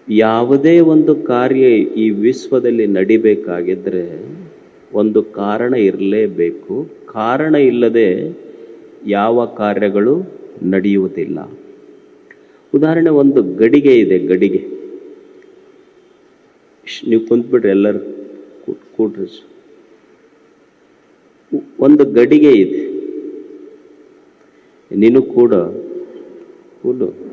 ಯಾವುದೇ ಒಂದು ಕಾರ್ಯ ಈ ವಿಶ್ವದಲ್ಲಿ ನಡಿಬೇಕಾಗಿದ್ದರೆ ಒಂದು ಕಾರಣ ಇರಲೇಬೇಕು. ಕಾರಣ ಇಲ್ಲದೆ ಯಾವ ಕಾರ್ಯಗಳು ನಡೆಯುವುದಿಲ್ಲ. ಉದಾಹರಣೆ, ಒಂದು ಗಡಿಗೆ ಇದೆ. ಗಡಿಗೆ, ನೀವು ಕುಂತ್ಬಿಡ್ರಿ, ಎಲ್ಲರೂ ಕೂಡ್ರಿ. ಒಂದು ಗಡಿಗೆ ಇದೆ. ನೀನು ಕೂಡ ಕೂಡು.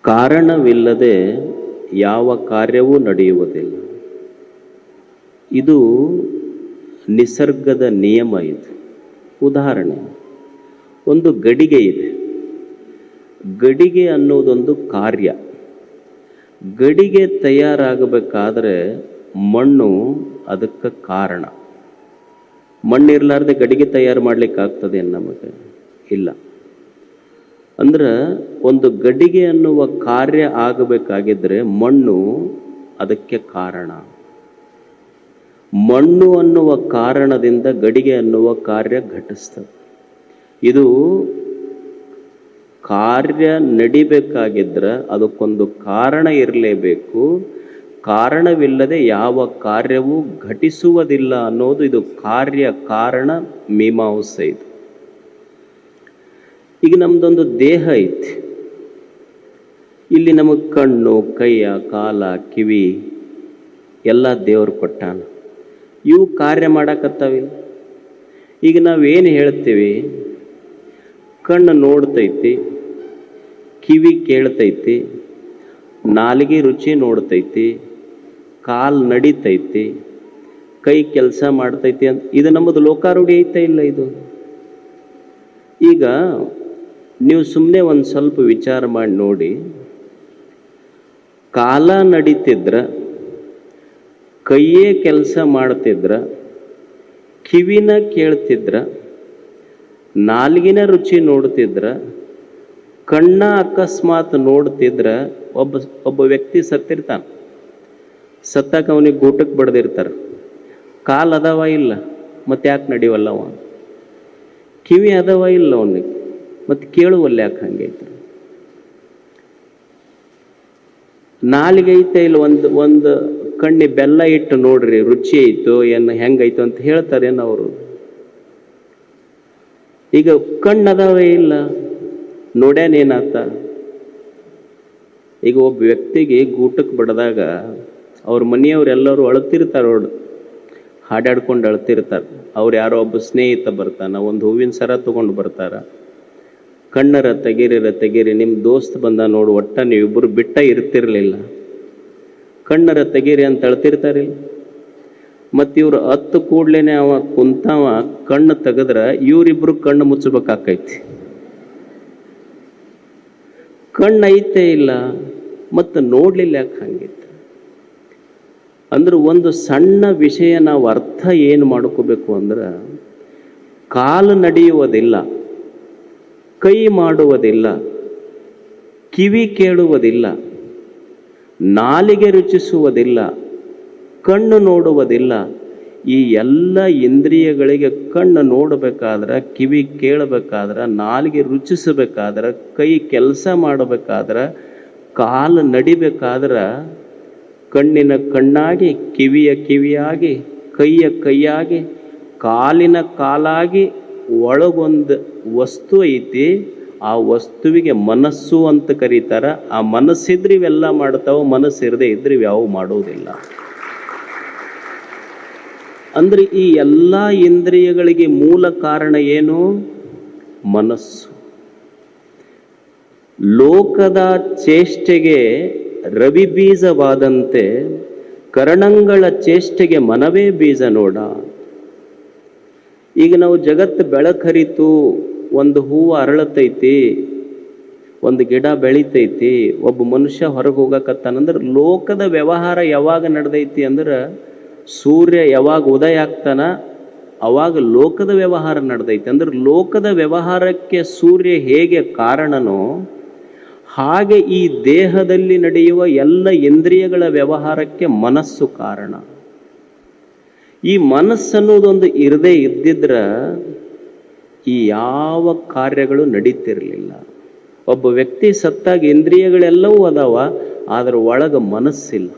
ಕಾರಣವಿಲ್ಲದೆ ಯಾವ ಕಾರ್ಯವೂ ನಡೆಯುವುದಿಲ್ಲ. ಇದು ನಿಸರ್ಗದ ನಿಯಮ. ಇದು ಉದಾಹರಣೆ, ಒಂದು ಗಡಿಗೆ ಇದೆ. ಗಡಿಗೆ ಅನ್ನೋದೊಂದು ಕಾರ್ಯ. ಗಡಿಗೆ ತಯಾರಾಗಬೇಕಾದ್ರೆ ಮಣ್ಣು ಅದಕ್ಕೆ ಕಾರಣ. ಮಣ್ಣಿರ್ಲಾರ್ದೆ ಗಡಿಗೆ ತಯಾರು ಮಾಡ್ಲಿಕ್ಕಾಗ್ತದೆ ನಮಗೆ? ಇಲ್ಲ. ಅಂದ್ರೆ ಒಂದು ಗಡಿಗೆ ಅನ್ನುವ ಕಾರ್ಯ ಆಗಬೇಕಾಗಿದ್ರೆ ಮಣ್ಣು ಅದಕ್ಕೆ ಕಾರಣ. ಮಣ್ಣು ಅನ್ನುವ ಕಾರಣದಿಂದ ಗಡಿಗೆ ಅನ್ನುವ ಕಾರ್ಯ ಘಟಿಸ್ತದೆ. ಇದು ಕಾರ್ಯ ನಡಿಬೇಕಾಗಿದ್ರೆ ಅದಕ್ಕೊಂದು ಕಾರಣ ಇರಲೇಬೇಕು. ಕಾರಣವಿಲ್ಲದೆ ಯಾವ ಕಾರ್ಯವೂ ಘಟಿಸುವುದಿಲ್ಲ ಅನ್ನೋದು ಇದು ಕಾರ್ಯ ಕಾರಣ ಮೀಮಾಂಸೆ. ಇದು ಈಗ ನಮ್ದೊಂದು ದೇಹ ಐತಿ. ಇಲ್ಲಿ ನಮಗೆ ಕಣ್ಣು, ಕೈಯ, ಕಾಲ, ಕಿವಿ ಎಲ್ಲ ದೇವರು ಕೊಟ್ಟಾನ. ಇವು ಕಾರ್ಯ ಮಾಡಕತ್ತಾವಿಲ್ಲ. ಈಗ ನಾವೇನು ಹೇಳ್ತೀವಿ? ಕಣ್ಣು ನೋಡ್ತೈತಿ, ಕಿವಿ ಕೇಳ್ತೈತಿ, ನಾಲಿಗೆ ರುಚಿ ನೋಡ್ತೈತಿ, ಕಾಲು ನಡಿತೈತಿ, ಕೈ ಕೆಲಸ ಮಾಡ್ತೈತಿ ಅಂತ. ಇದು ನಮ್ಮದು ಲೋಕಾರೂಢಿ ಐತೆ ಇಲ್ಲ? ಇದು ಈಗ ನೀವು ಸುಮ್ಮನೆ ಒಂದು ಸ್ವಲ್ಪ ವಿಚಾರ ಮಾಡಿ ನೋಡಿ. ಕಾಲ ನಡೀತಿದ್ರ, ಕೈಯೇ ಕೆಲಸ ಮಾಡ್ತಿದ್ರ, ಕಿವಿನ ಕೇಳ್ತಿದ್ರ, ನಾಲ್ಗಿನ ರುಚಿ ನೋಡ್ತಿದ್ರ, ಕಣ್ಣ ಅಕಸ್ಮಾತ್ ನೋಡ್ತಿದ್ರ, ಒಬ್ಬ ವ್ಯಕ್ತಿ ಸತ್ತಿರ್ತಾನೆ. ಸತ್ತಾಕ ಅವನಿಗೆ ಗೂಟಕ್ಕೆ ಬಡ್ದಿರ್ತಾರೆ. ಕಾಲು ಅದಾವ ಇಲ್ಲ, ಮತ್ತೆ ಯಾಕೆ ನಡಿವಲ್ಲ ಅವ? ಕಿವಿ ಅದಾವ ಇಲ್ಲ ಅವನಿಗೆ, ಮತ್ತೆ ಕೇಳುವಲ್ಲ ಯಾಕೆ? ಹಂಗೈತೆ. ನಾಲಿಗೆ ಐತೆ ಇಲ್ಲ, ಒಂದು ಕಣ್ಣಿ ಬೆಲ್ಲ ಇಟ್ಟು ನೋಡ್ರಿ, ರುಚಿ ಐತೋ ಏನು ಹೆಂಗೈತೋ ಅಂತ ಹೇಳ್ತಾರೇನು ಅವರು? ಈಗ ಕಣ್ಣದಾವೇ ಇಲ್ಲ, ನೋಡ್ಯಾನೇನಾತ? ಈಗ ಒಬ್ಬ ವ್ಯಕ್ತಿಗೆ ಗೂಟಕ್ಕೆ ಬಡ್ದಾಗ ಅವ್ರ ಮನೆಯವ್ರೆಲ್ಲರೂ ಅಳ್ತಿರ್ತಾರೆ. ನೋಡು, ಹಾಡಾಡ್ಕೊಂಡು ಅಳ್ತಿರ್ತಾರೆ. ಅವ್ರು ಯಾರೋ ಒಬ್ಬ ಸ್ನೇಹಿತ ಬರ್ತಾನ, ಒಂದು ಹೂವಿನ ಸರ ತಗೊಂಡು ಬರ್ತಾರ. ಕಣ್ಣರ ತೆಗೀರಿ, ನಿಮ್ಮ ದೋಸ್ತ್ ಬಂದ ನೋಡು, ಒಟ್ಟ ನೀವಿಬ್ಬರು ಬಿಟ್ಟ ಇರ್ತಿರ್ಲಿಲ್ಲ. ಕಣ್ಣರ ತೆಗೀರಿ ಅಂತ ಅಳ್ತಿರ್ತಾರಿಲ್ಲ. ಮತ್ತು ಇವ್ರು ಹತ್ತು ಕೂಡ್ಲೇನೆ ಅವ ಕುಂತಾವ ಕಣ್ಣು ತೆಗೆದ್ರ ಇವರಿಬ್ರು ಕಣ್ಣು ಮುಚ್ಚಬೇಕಾಕೈತಿ. ಕಣ್ಣು ಐತೆ ಇಲ್ಲ, ಮತ್ತು ನೋಡ್ಲಿಲ್ಲ ಯಾಕೆ? ಹಂಗಿತ್ತು ಅಂದ್ರೆ ಒಂದು ಸಣ್ಣ ವಿಷಯ ನಾವು ಅರ್ಥ ಏನು ಮಾಡ್ಕೋಬೇಕು ಅಂದ್ರೆ, ಕಾಲು ನಡೆಯುವುದಿಲ್ಲ, ಕೈ ಮಾಡುವುದಿಲ್ಲ, ಕಿವಿ ಕೇಳುವುದಿಲ್ಲ, ನಾಲಿಗೆ ರುಚಿಸುವುದಿಲ್ಲ, ಕಣ್ಣು ನೋಡುವುದಿಲ್ಲ. ಈ ಎಲ್ಲ ಇಂದ್ರಿಯಗಳಿಗೆ ಕಣ್ಣು ನೋಡಬೇಕಾದ್ರೆ, ಕಿವಿ ಕೇಳಬೇಕಾದ್ರೆ, ನಾಲಿಗೆ ರುಚಿಸಬೇಕಾದ್ರೆ, ಕೈ ಕೆಲಸ ಮಾಡಬೇಕಾದ್ರೆ, ಕಾಲು ನಡಿಬೇಕಾದ್ರೆ, ಕಣ್ಣಿನ ಕಣ್ಣಾಗಿ, ಕಿವಿಯ ಕಿವಿಯಾಗಿ, ಕೈಯ ಕೈಯಾಗಿ, ಕಾಲಿನ ಕಾಲಾಗಿ ಒಳಗೊಂದು ವಸ್ತು ಐತಿ. ಆ ವಸ್ತುವಿಗೆ ಮನಸ್ಸು ಅಂತ ಕರೀತಾರ. ಆ ಮನಸ್ಸಿದ್ರೆ ಇವೆಲ್ಲ ಮಾಡ್ತಾವ, ಮನಸ್ಸಿರದೆ ಇದ್ರೆ ಇವ್ಯಾವು ಮಾಡುವುದಿಲ್ಲ. ಅಂದ್ರೆ ಈ ಎಲ್ಲ ಇಂದ್ರಿಯಗಳಿಗೆ ಮೂಲ ಕಾರಣ ಏನು? ಮನಸ್ಸು. ಲೋಕದ ಚೇಷ್ಟೆಗೆ ರವಿ ಬೀಜವಾದಂತೆ ಕರಣಂಗಳ ಚೇಷ್ಟೆಗೆ ಮನವೇ ಬೀಜ ನೋಡ. ಈಗ ನಾವು ಜಗತ್ತು ಬೆಳಕರಿತು, ಒಂದು ಹೂವು ಅರಳತೈತಿ, ಒಂದು ಗಿಡ ಬೆಳಿತೈತಿ, ಒಬ್ಬ ಮನುಷ್ಯ ಹೊರಗೆ ಹೋಗಕತ್ತಾನಂದ್ರೆ ಲೋಕದ ವ್ಯವಹಾರ ಯಾವಾಗ ನಡೆದೈತಿ ಅಂದ್ರೆ, ಸೂರ್ಯ ಯಾವಾಗ ಉದಯ ಆಗ್ತಾನ ಅವಾಗ ಲೋಕದ ವ್ಯವಹಾರ ನಡೆದೈತಿ. ಅಂದ್ರೆ ಲೋಕದ ವ್ಯವಹಾರಕ್ಕೆ ಸೂರ್ಯ ಹೇಗೆ ಕಾರಣನೋ ಹಾಗೆ ಈ ದೇಹದಲ್ಲಿ ನಡೆಯುವ ಎಲ್ಲ ಇಂದ್ರಿಯಗಳ ವ್ಯವಹಾರಕ್ಕೆ ಮನಸ್ಸು ಕಾರಣ. ಈ ಮನಸ್ಸನ್ನೋದೊಂದು ಇರದೇ ಇದ್ದಿದ್ರ ಈ ಯಾವ ಕಾರ್ಯಗಳು ನಡೀತಿರಲಿಲ್ಲ. ಒಬ್ಬ ವ್ಯಕ್ತಿ ಸತ್ತಾಗ ಇಂದ್ರಿಯಗಳೆಲ್ಲವೂ ಅದಾವ, ಆದ್ರ ಒಳಗ ಮನಸ್ಸಿಲ್ಲ.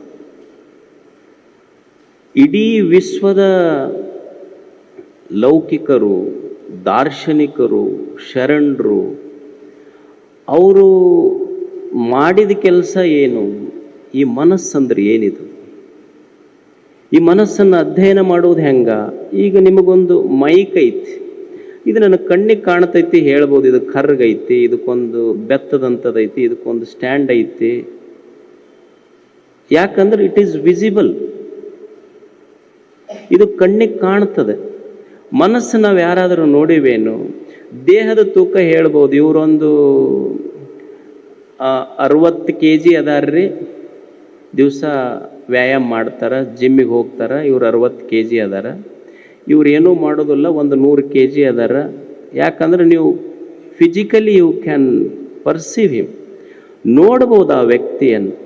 ಇಡೀ ವಿಶ್ವದ ಲೌಕಿಕರು, ದಾರ್ಶನಿಕರು, ಶರಣರು ಅವರು ಮಾಡಿದ ಕೆಲಸ ಏನು? ಈ ಮನಸ್ಸಂದ್ರೆ ಏನಿದು? ಈ ಮನಸ್ಸನ್ನು ಅಧ್ಯಯನ ಮಾಡುವುದು ಹೆಂಗ? ಈಗ ನಿಮಗೊಂದು ಮೈಕ್ ಐತಿ, ಇದು ನನ್ನ ಕಣ್ಣಿಗೆ ಕಾಣ್ತೈತಿ ಹೇಳ್ಬೋದು, ಇದು ಕರ್ಗೈತಿ, ಇದಕ್ಕೊಂದು ಬೆತ್ತದಂಥದೈತಿ, ಇದಕ್ಕೊಂದು ಸ್ಟ್ಯಾಂಡ್ ಐತಿ. ಯಾಕಂದ್ರೆ ಇಟ್ ಈಸ್ ವಿಸಿಬಲ್, ಇದು ಕಣ್ಣಿಗೆ ಕಾಣ್ತದೆ. ಮನಸ್ಸು ನಾವು ಯಾರಾದರೂ ನೋಡಿವೇನು? ದೇಹದ ತೂಕ ಹೇಳ್ಬೋದು, ಇವರೊಂದು 60 kg ಅದಾರ್ರಿ, ದಿವಸ ವ್ಯಾಯಾಮ ಮಾಡ್ತಾರ, ಜಿಮ್ಮಿಗೆ ಹೋಗ್ತಾರ, ಇವ್ರು 60 kg ಅದಾರ. ಇವ್ರು ಏನೂ ಮಾಡೋದಿಲ್ಲ, ಒಂದು 100 kg ಅದಾರ. ಯಾಕಂದ್ರೆ ನೀವು physically you can perceive him, ನೋಡ್ಬೋದು ಆ ವ್ಯಕ್ತಿಯನ್ನು.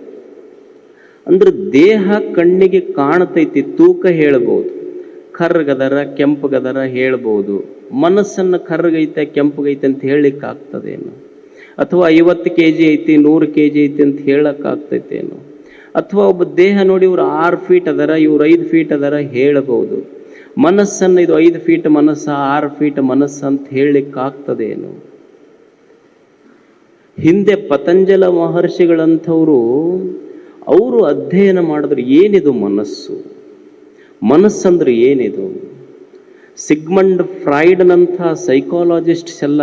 ಅಂದ್ರೆ ದೇಹ ಕಣ್ಣಿಗೆ ಕಾಣ್ತೈತಿ, ತೂಕ ಹೇಳ್ಬೋದು. ಕರ್ಗದರ ಕೆಂಪಗದರ ಹೇಳ್ಬೋದು. ಮನಸ್ಸನ್ನು ಕರ್ಗೈತೆ ಕೆಂಪಗೈತೆ ಅಂತ ಹೇಳಲಿಕ್ಕಾಗ್ತದೇನು? ಅಥವಾ 50 kg ಐತಿ 100 kg ಐತಿ ಅಂತ ಹೇಳಕ್ಕಾಗ್ತೈತೇನು? ಅಥವಾ ಒಬ್ಬ ದೇಹ ನೋಡಿ ಇವ್ರು 6 feet ಅದರ, ಇವ್ರು 5 feet ಅದರ ಹೇಳ್ಬೋದು. ಮನಸ್ಸನ್ನು ಇದು 5 feet ಮನಸ್ಸ 6 feet ಮನಸ್ಸು ಅಂತ ಹೇಳಲಿಕ್ಕಾಗ್ತದೇನು? ಹಿಂದೆ ಪತಂಜಲ ಮಹರ್ಷಿಗಳಂಥವರು ಅವರು ಅಧ್ಯಯನ ಮಾಡಿದ್ರು, ಏನಿದು ಮನಸ್ಸು, ಮನಸ್ಸಂದ್ರೆ ಏನಿದು? ಸಿಗ್ಮಂಡ್ ಫ್ರಾಯ್ಡ್ನಂಥ ಸೈಕಾಲಜಿಸ್ಟ್ಸ್ ಎಲ್ಲ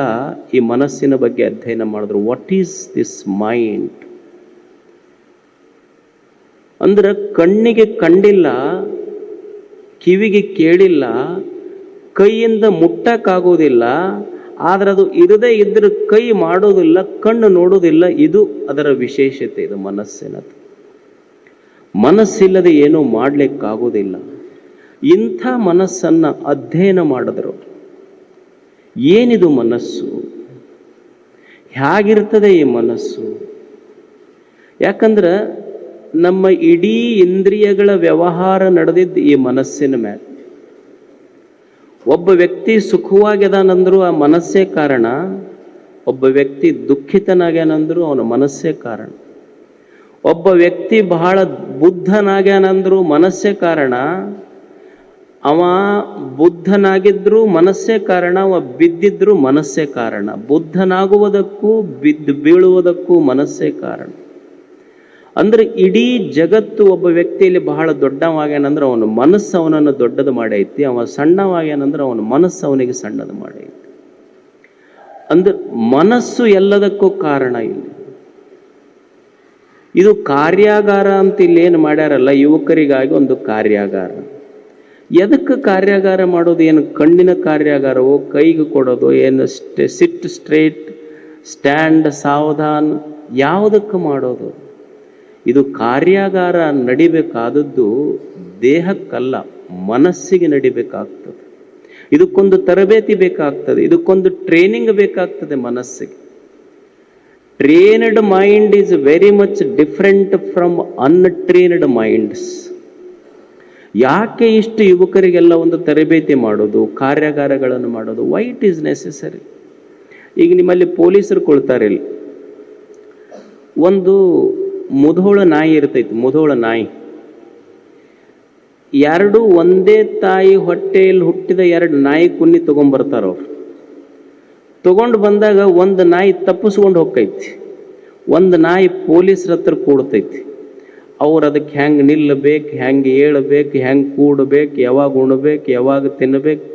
ಈ ಮನಸ್ಸಿನ ಬಗ್ಗೆ ಅಧ್ಯಯನ ಮಾಡಿದ್ರು. What is this mind? ಅಂದ್ರೆ ಕಣ್ಣಿಗೆ ಕಂಡಿಲ್ಲ, ಕಿವಿಗೆ ಕೇಳಿಲ್ಲ, ಕೈಯಿಂದ ಮುಟ್ಟಕ್ಕಾಗೋದಿಲ್ಲ, ಆದ್ರೆ ಅದು ಇರದೇ ಇದ್ರೆ ಕೈ ಮಾಡೋದಿಲ್ಲ, ಕಣ್ಣು ನೋಡೋದಿಲ್ಲ. ಇದು ಅದರ ವಿಶೇಷತೆ, ಇದು ಮನಸ್ಸಿನದು. ಮನಸ್ಸಿಲ್ಲದೆ ಏನೂ ಮಾಡಲಿಕ್ಕಾಗೋದಿಲ್ಲ. ಇಂಥ ಮನಸ್ಸನ್ನು ಅಧ್ಯಯನ ಮಾಡಿದ್ರು. ಏನಿದು ಮನಸ್ಸು? ಹೇಗಿರ್ತದೆ ಈ ಮನಸ್ಸು? ಯಾಕಂದ್ರೆ ನಮ್ಮ ಇಡೀ ಇಂದ್ರಿಯಗಳ ವ್ಯವಹಾರ ನಡೆದಿದ್ದು ಈ ಮನಸ್ಸಿನ ಮೇಲೆ. ಒಬ್ಬ ವ್ಯಕ್ತಿ ಸುಖವಾಗ್ಯದಾನಂದ್ರು ಆ ಮನಸ್ಸೇ ಕಾರಣ, ಒಬ್ಬ ವ್ಯಕ್ತಿ ದುಃಖಿತನಾಗ್ಯಾನಂದ್ರು ಅವನ ಮನಸ್ಸೇ ಕಾರಣ. ಒಬ್ಬ ವ್ಯಕ್ತಿ ಬಹಳ ಬುದ್ಧನಾಗ್ಯಾನಂದ್ರು ಮನಸ್ಸೇ ಕಾರಣ, ಅವ ಬುದ್ಧನಾಗಿದ್ರು ಮನಸ್ಸೇ ಕಾರಣ, ಅವ ಬಿದ್ದಿದ್ರು ಮನಸ್ಸೇ ಕಾರಣ. ಬುದ್ಧನಾಗುವುದಕ್ಕೂ ಬಿದ್ದು ಬೀಳುವುದಕ್ಕೂ ಮನಸ್ಸೇ ಕಾರಣ. ಅಂದ್ರೆ ಇಡೀ ಜಗತ್ತು ಒಬ್ಬ ವ್ಯಕ್ತಿಯಲ್ಲಿ ಬಹಳ ದೊಡ್ಡವಾಗ್ಯಾನಂದ್ರೆ ಅವನ ಮನಸ್ಸು ಅವನನ್ನು ದೊಡ್ಡದು ಮಾಡೈತಿ, ಅವ ಸಣ್ಣವಾಗ್ಯಾನಂದ್ರೆ ಅವನ ಮನಸ್ಸು ಅವನಿಗೆ ಸಣ್ಣದು ಮಾಡೈತಿ. ಅಂದ್ರೆ ಮನಸ್ಸು ಎಲ್ಲದಕ್ಕೂ ಕಾರಣ. ಇಲ್ಲಿ ಇದು ಕಾರ್ಯಾಗಾರ ಅಂತ ಇಲ್ಲೇನು ಮಾಡ್ಯಾರಲ್ಲ, ಯುವಕರಿಗಾಗಿ ಒಂದು ಕಾರ್ಯಾಗಾರ. ಎದಕ್ಕೆ ಕಾರ್ಯಾಗಾರ ಮಾಡೋದು? ಏನು ಕಣ್ಣಿನ ಕಾರ್ಯಾಗಾರವೋ, ಕೈಗೆ ಕೊಡೋದು, ಏನು ಸಿಟ್ ಸ್ಟ್ರೇಟ್, ಸ್ಟ್ಯಾಂಡ್, ಸಾವಧಾನ್, ಯಾವುದಕ್ಕೆ ಮಾಡೋದು? ಇದು ಕಾರ್ಯಾಗಾರ ನಡಿಬೇಕಾದದ್ದು ದೇಹಕ್ಕಲ್ಲ, ಮನಸ್ಸಿಗೆ ನಡಿಬೇಕಾಗ್ತದೆ. ಇದಕ್ಕೊಂದು ತರಬೇತಿ ಬೇಕಾಗ್ತದೆ, ಇದಕ್ಕೊಂದು ಟ್ರೈನಿಂಗ್ ಬೇಕಾಗ್ತದೆ ಮನಸ್ಸಿಗೆ. Trained mind is very much different from untrained minds. ಯಾಕೆ ಇಷ್ಟು ಯುವಕರಿಗೆಲ್ಲ ಒಂದು ತರಬೇತಿ ಮಾಡೋದು, ಕಾರ್ಯಾಗಾರಗಳನ್ನು ಮಾಡೋದು? Why it is necessary? ಈಗ ನಿಮ್ಮಲ್ಲಿ ಪೊಲೀಸರು ಕೊಳ್ತಾರೆ, ಇಲ್ಲಿ ಒಂದು ಮುಧೋಳ ನಾಯಿ ಇರ್ತೈತಿ, ಮುಧೋಳ ನಾಯಿ. ಎರಡು ಒಂದೇ ತಾಯಿ ಹೊಟ್ಟೆಯಲ್ಲಿ ಹುಟ್ಟಿದ 2 ನಾಯಿ ಕುನ್ನಿ ತಗೊಂಡ್ಬರ್ತಾರ. ಅವ್ರು ತಗೊಂಡು ಬಂದಾಗ ಒಂದು ನಾಯಿ ತಪ್ಪಿಸ್ಕೊಂಡು ಹೋಗ್ತೈತಿ, ಒಂದು ನಾಯಿ ಪೊಲೀಸ್ರ ಹತ್ರ ಕೂಡ್ತೈತಿ. ಅವ್ರು ಅದಕ್ಕೆ ಹೆಂಗೆ ನಿಲ್ಲಬೇಕು, ಹೆಂಗೆ ಏಳಬೇಕು, ಹೆಂಗೆ ಕೂಡಬೇಕು, ಯಾವಾಗ ಉಣ್ಬೇಕು, ಯಾವಾಗ ತಿನ್ನಬೇಕು.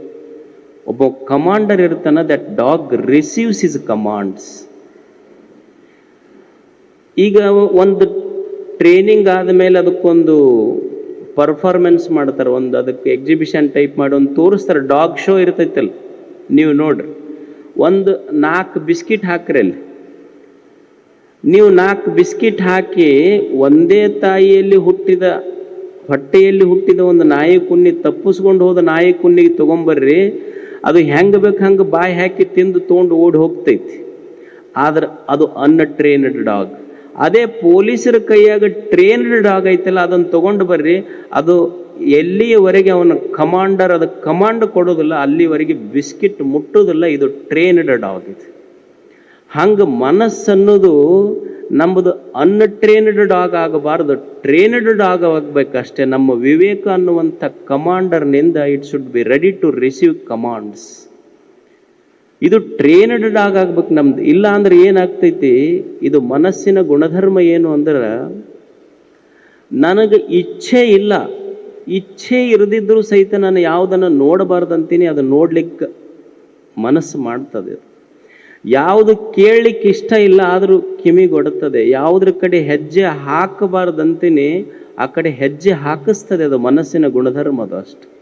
ಒಬ್ಬ ಕಮಾಂಡರ್ ಇರ್ತಾನ, that dog receives his commands. ಈಗ ಒಂದು ಟ್ರೈನಿಂಗ್ ಆದಮೇಲೆ ಅದಕ್ಕೊಂದು ಪರ್ಫಾರ್ಮೆನ್ಸ್ ಮಾಡ್ತಾರೆ, ಒಂದು ಅದಕ್ಕೆ ಎಕ್ಸಿಬಿಷನ್ ಟೈಪ್ ಮಾಡಿ ಒಂದು ತೋರಿಸ್ತಾರೆ. ಡಾಗ್ ಶೋ ಇರ್ತೈತಲ್ಲ, ನೀವು ನೋಡ್ರಿ. ಒಂದು 4 ಬಿಸ್ಕಿಟ್ ಹಾಕ್ರಿ ಅಲ್ಲಿ. ನೀವು 4 ಬಿಸ್ಕಿಟ್ ಹಾಕಿ ಒಂದೇ ತಾಯಿಯಲ್ಲಿ ಹುಟ್ಟಿದ, ಹೊಟ್ಟೆಯಲ್ಲಿ ಹುಟ್ಟಿದ ಒಂದು ನಾಯಿ ಕುನ್ನಿ ತಪ್ಪಿಸ್ಕೊಂಡು ಹೋದ ನಾಯಿ ಕುನ್ನಿಗೆ ತೊಗೊಂಬರ್ರಿ. ಅದು ಹೆಂಗೆ ಬೇಕು ಹಂಗೆ ಬಾಯಿ ಹಾಕಿ ತಿಂದು ತೊಗೊಂಡು ಓಡಿ ಹೋಗ್ತೈತಿ. ಆದ್ರೆ ಅದು ಅನ್ಟ್ರೇನ್ಡ್ ಡಾಗ್. ಅದೇ ಪೊಲೀಸರ ಕೈಯಾಗ ಟ್ರೇನ್ಡ್ ಡಾಗ್ ಐತಲ್ಲ, ಅದನ್ನು ತೊಗೊಂಡು ಬರ್ರಿ, ಅದು ಎಲ್ಲಿಯವರೆಗೆ ಅವನ ಕಮಾಂಡರ್ ಅದಕ್ಕೆ ಕಮಾಂಡ್ ಕೊಡೋದಿಲ್ಲ ಅಲ್ಲಿವರೆಗೆ ಬಿಸ್ಕಿಟ್ ಮುಟ್ಟೋದಿಲ್ಲ. ಇದು ಟ್ರೈನ್ಡ್ ಡಾಗ್ ಇದು. ಹಂಗೆ ಮನಸ್ಸನ್ನೋದು ನಮ್ಮದು ಅನ್ಟ್ರೈನ್ಡ್ ಡಾಗ್ ಆಗಬಾರ್ದು, ಟ್ರೈನ್ಡ್ ಡಾಗ್ ಆಗಬೇಕಷ್ಟೇ. ನಮ್ಮ ವಿವೇಕ ಅನ್ನುವಂಥ ಕಮಾಂಡರ್ನಿಂದ it should be ready to receive commands. ಇದು ಟ್ರೈನ್ಡ್ ಡಾಗ್ ಆಗ್ಬೇಕು ನಮ್ದು. ಇಲ್ಲ ಅಂದ್ರೆ ಏನಾಗ್ತೈತಿ, ಇದು ಮನಸ್ಸಿನ ಗುಣಧರ್ಮ ಏನು ಅಂದ್ರೆ, ನನಗೆ ಇಚ್ಛೆ ಇಲ್ಲ, ಇಚ್ಛೆ ಇರದಿದ್ರೂ ಸಹಿತ ನಾನು ಯಾವುದನ್ನು ನೋಡಬಾರ್ದಂತೀನಿ, ಅದು ನೋಡ್ಲಿಕ್ಕೆ ಮನಸ್ಸು ಮಾಡ್ತದೆ. ಯಾವುದು ಕೇಳಲಿಕ್ಕೆ ಇಷ್ಟ ಇಲ್ಲ ಆದರೂ ಕಿವಿಗೊಡುತ್ತದೆ. ಯಾವುದ್ರ ಕಡೆ ಹೆಜ್ಜೆ ಹಾಕಬಾರ್ದಂತೀನಿ ಆ ಕಡೆ ಹೆಜ್ಜೆ ಹಾಕಿಸ್ತದೆ. ಅದು ಮನಸ್ಸಿನ ಗುಣಧರ್ಮ, ಅದು ಅಷ್ಟು.